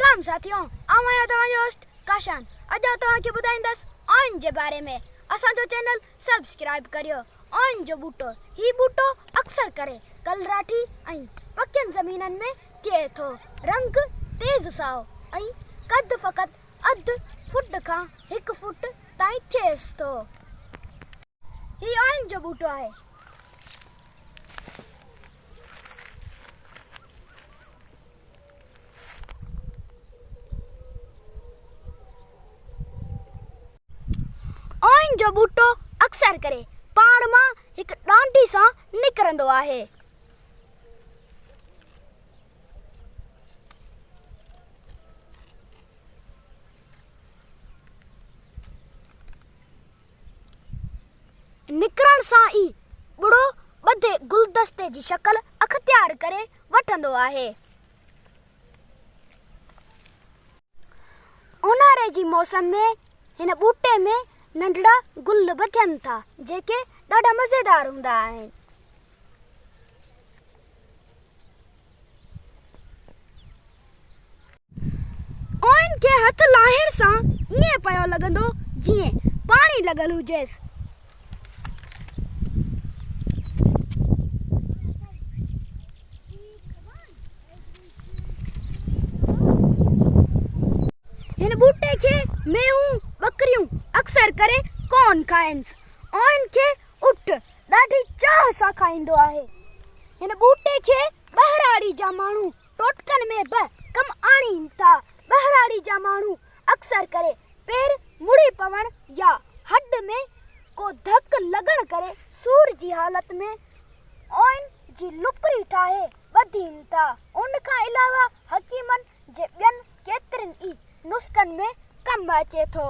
सलाम साथियों, आवां तव्हांजो होस्ट काशान। अॼु तव्हांखे ॿुधाईंदसि ऑइन जे बारे में। असांजो चैनल सब्सक्राइब करियो। ऑइन जो बूटो, ही बूटो अक्सर करे कलराठी ऐं पकियनि ज़मीननि में थिए थो। रंग तेज़ साओ ऐं कद फ़क़ति अधु फुट खां 1 फुट ताईं थिएसि थो। ही ऑइन जो बूटो आहे। ऑइन जो बूटो अक्सर करे पाण मां हिकु डांडी सां निकिरंदो आहे। निकिरण सां ई बुढ़ो ॿधे गुलदस्ते जी शक्ल अख़्तियार करे वठंदो आहे। ऊन्हारे जी मौसम में हिन बूटे में नंढड़ा गुल बि थियनि था, जेके ॾाढा मज़ेदार हूंदा आहिनि। ऑइन खे हथ लाहिण सां ईअं पियो लॻंदो जीअं पाणी लॻल हुजेसि। हिन बूटे खे मेहूं बकरियूं अक्सर करे कोन खाइनि। ऑइन खे उठ ॾाढी चाह सां खाईंदो आहे। हिन बूटे खे ॿहिराड़ी जा माण्हू टोटकनि में बि कमु आणीनि था। ॿहिराड़ी जा माण्हू अक्सर करे पेर मुड़ी पवण या हड में को धक लॻण करे सूर जी हालत में ऑइन जी लुपरी ठाहे ॿधीनि था। उन खां अलावा हकीमनि जे ॿियनि केतिरनि ई नुस्ख़नि में कमु अचे थो।